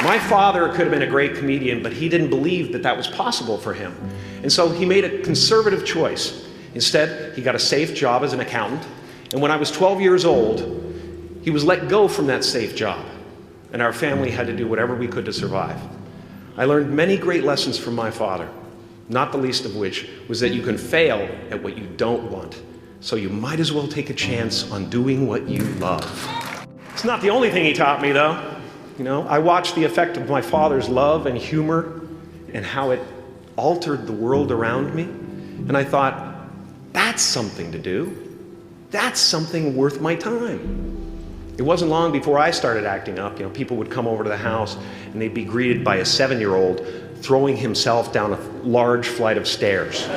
My father could have been a great comedian, but he didn't believe that that was possible for him. And so he made a conservative choice. Instead, he got a safe job as an accountant. And when I was 12 years old, he was let go from that safe job. And our family had to do whatever we could to survive. I learned many great lessons from my father, not the least of which was that you can fail at what you don't want. So you might as well take a chance on doing what you love. It's not the only thing he taught me, though. You know, I watched the effect of my father's love and humor and how it altered the world around me. And I thought, that's something to do. That's something worth my time. It wasn't long before I started acting up. You know, people would come over to the house and they'd be greeted by a 7-year-old throwing himself down a large flight of stairs.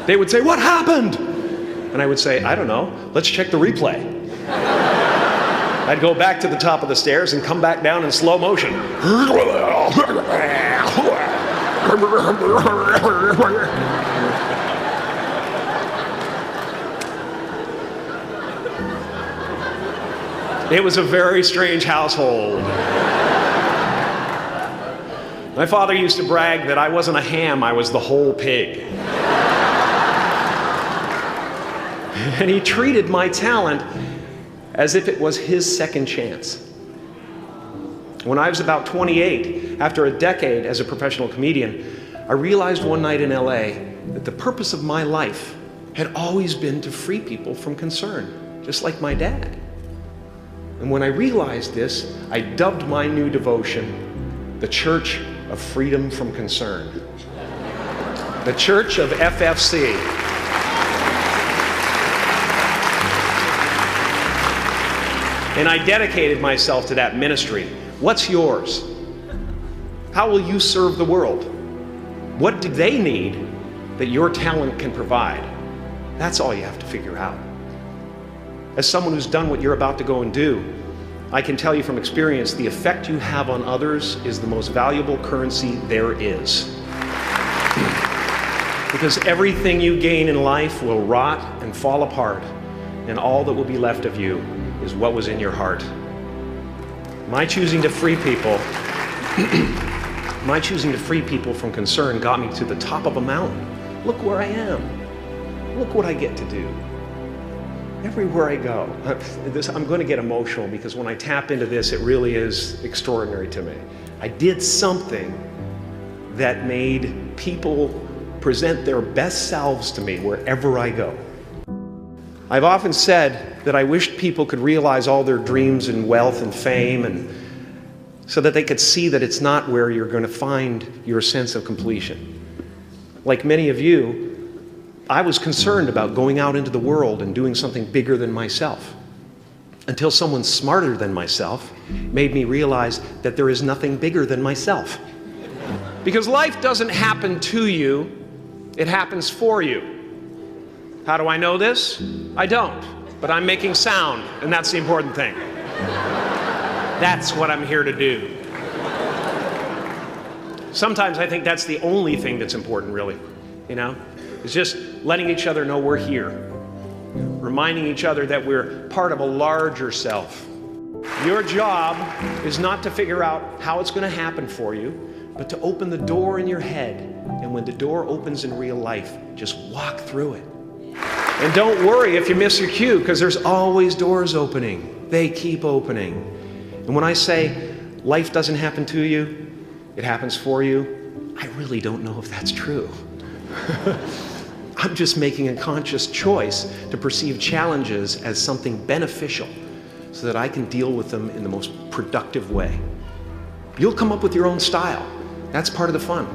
They would say, "What happened?" And I would say, "I don't know. Let's check the replay." I'd go back to the top of the stairs and come back down in slow motion. It was a very strange household. My father used to brag that I wasn't a ham, I was the whole pig. And he treated my talent as if it was his second chance. When I was about 28, after a decade as a professional comedian, I realized one night in LA that the purpose of my life had always been to free people from concern, just like my dad. And when I realized this, I dubbed my new devotion the Church of Freedom from Concern. The Church of FFC. And I dedicated myself to that ministry. What's yours? How will you serve the world? What do they need that your talent can provide? That's all you have to figure out. As someone who's done what you're about to go and do, I can tell you from experience, the effect you have on others is the most valuable currency there is. Because everything you gain in life will rot and fall apart, and all that will be left of you is what was in your heart. My choosing to free people from concern got me to the top of a mountain. Look where I am. Look what I get to do. Everywhere I go. I'm going to get emotional because when I tap into this, it really is extraordinary to me. I did something that made people present their best selves to me wherever I go. I've often said that I wished people could realize all their dreams and wealth and fame, and so that they could see that it's not where you're going to find your sense of completion. Like many of you, I was concerned about going out into the world and doing something bigger than myself, until someone smarter than myself made me realize that there is nothing bigger than myself. Because life doesn't happen to you, it happens for you. How do I know this? I don't, but I'm making sound, and that's the important thing. That's what I'm here to do. Sometimes I think that's the only thing that's important, really, you know? It's just letting each other know we're here, reminding each other that we're part of a larger self. Your job is not to figure out how it's going to happen for you, but to open the door in your head, and when the door opens in real life, just walk through it. And don't worry if you miss your cue, because there's always doors opening. They keep opening. And when I say life doesn't happen to you, it happens for you, I really don't know if that's true. I'm just making a conscious choice to perceive challenges as something beneficial so that I can deal with them in the most productive way. You'll come up with your own style. That's part of the fun.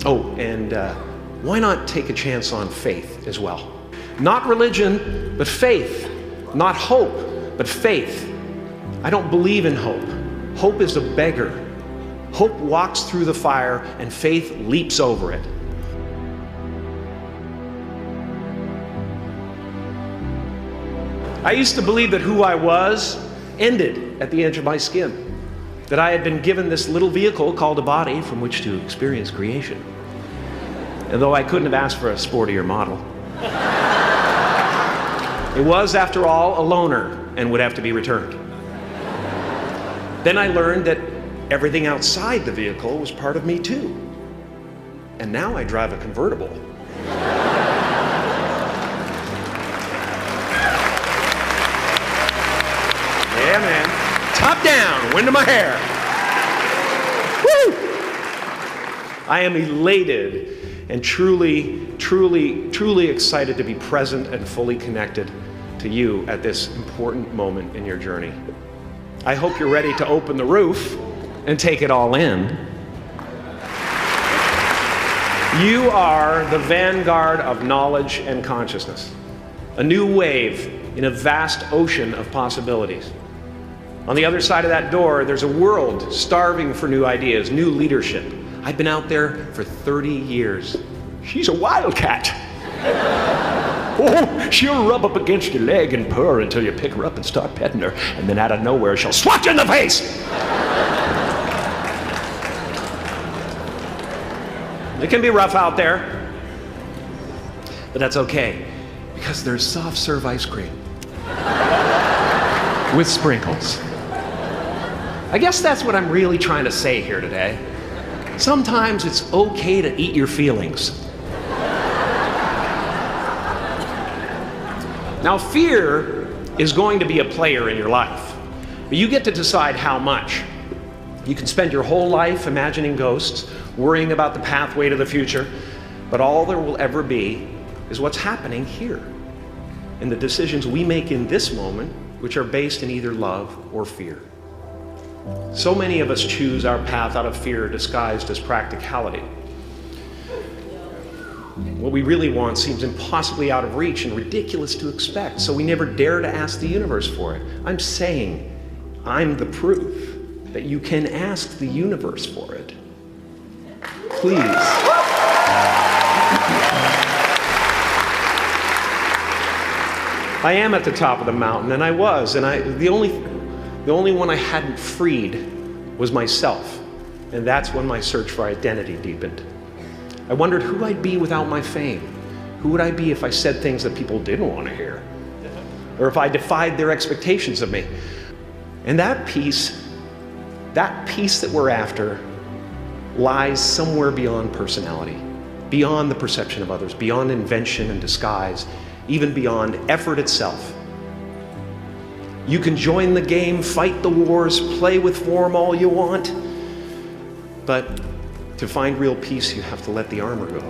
Oh, and why not take a chance on faith as well? Not religion, but faith. Not hope, but faith. I don't believe in hope. Hope is a beggar. Hope walks through the fire and faith leaps over it. I used to believe that who I was ended at the edge of my skin. That I had been given this little vehicle called a body from which to experience creation. And though I couldn't have asked for a sportier model. It was, after all, a loaner and would have to be returned. Then I learned that everything outside the vehicle was part of me too. And now I drive a convertible. Yeah, man. Top down, wind in my hair. Woo! I am elated and truly excited to be present and fully connected to you at this important moment in your journey. I hope you're ready to open the roof and take it all in. You are the vanguard of knowledge and consciousness, a new wave in a vast ocean of possibilities. On the other side of that door, there's a world starving for new ideas, new leadership. I've been out there for 30 years. She's a wildcat. Oh, she'll rub up against your leg and purr until you pick her up and start petting her, and then out of nowhere, she'll swat you in the face. It can be rough out there, but that's okay, because there's soft serve ice cream with sprinkles. I guess that's what I'm really trying to say here today. Sometimes it's okay to eat your feelings. Now, fear is going to be a player in your life, but you get to decide how much. You can spend your whole life imagining ghosts, worrying about the pathway to the future, but all there will ever be is what's happening here, and the decisions we make in this moment, which are based in either love or fear. So many of us choose our path out of fear disguised as practicality. What we really want seems impossibly out of reach and ridiculous to expect, so we never dare to ask the universe for it. I'm saying I'm the proof that you can ask the universe for it. Please. I am at the top of the mountain, and I was, and the only one I hadn't freed was myself, and that's when my search for identity deepened. I wondered who I'd be without my fame. Who would I be if I said things that people didn't want to hear? Or if I defied their expectations of me? And that peace that we're after lies somewhere beyond personality, beyond the perception of others, beyond invention and disguise, even beyond effort itself. You can join the game, fight the wars, play with form all you want, but to find real peace, you have to let the armor go.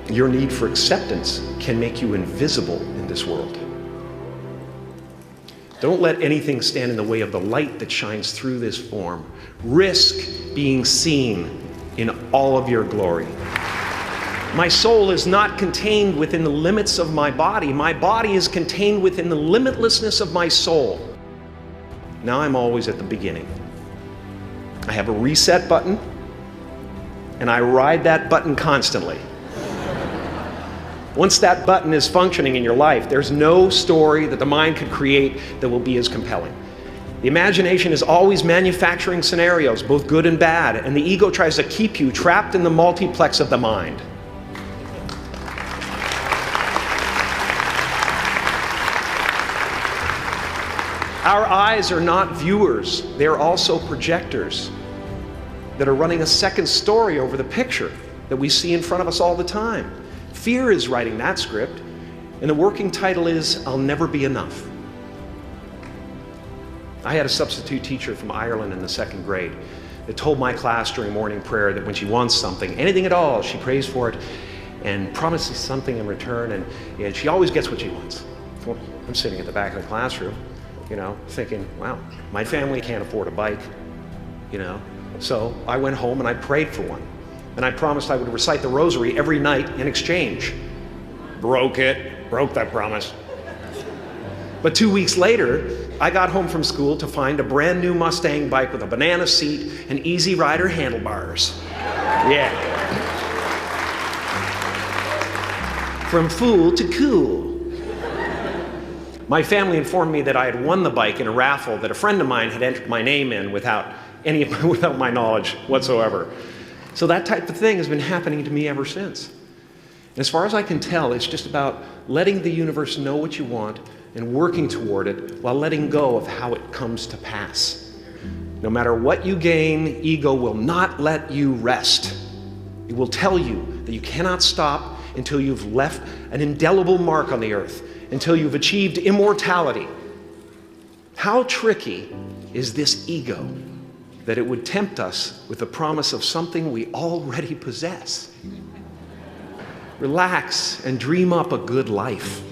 Your need for acceptance can make you invisible in this world. Don't let anything stand in the way of the light that shines through this form. Risk being seen in all of your glory. My soul is not contained within the limits of my body. My body is contained within the limitlessness of my soul. Now I'm always at the beginning. I have a reset button, and I ride that button constantly. Once that button is functioning in your life, there's no story that the mind could create that will be as compelling. The imagination is always manufacturing scenarios, both good and bad, and the ego tries to keep you trapped in the multiplex of the mind. Our eyes are not viewers, they're also projectors that are running a second story over the picture that we see in front of us all the time. Fear is writing that script, and the working title is, I'll Never Be Enough. I had a substitute teacher from Ireland in the 2nd grade that told my class during morning prayer that when she wants something, anything at all, she prays for it and promises something in return, and she always gets what she wants. Well, I'm sitting at the back of the classroom, thinking, wow, my family can't afford a bike, So I went home and I prayed for one. And I promised I would recite the rosary every night in exchange. Broke that promise. But 2 weeks later, I got home from school to find a brand new Mustang bike with a banana seat and Easy Rider handlebars. Yeah. From fool to cool. My family informed me that I had won the bike in a raffle that a friend of mine had entered my name in without my knowledge whatsoever. So that type of thing has been happening to me ever since. And as far as I can tell, it's just about letting the universe know what you want and working toward it while letting go of how it comes to pass. No matter what you gain, ego will not let you rest. It will tell you that you cannot stop until you've left an indelible mark on the earth, until you've achieved immortality. How tricky is this ego that it would tempt us with the promise of something we already possess? Relax and dream up a good life.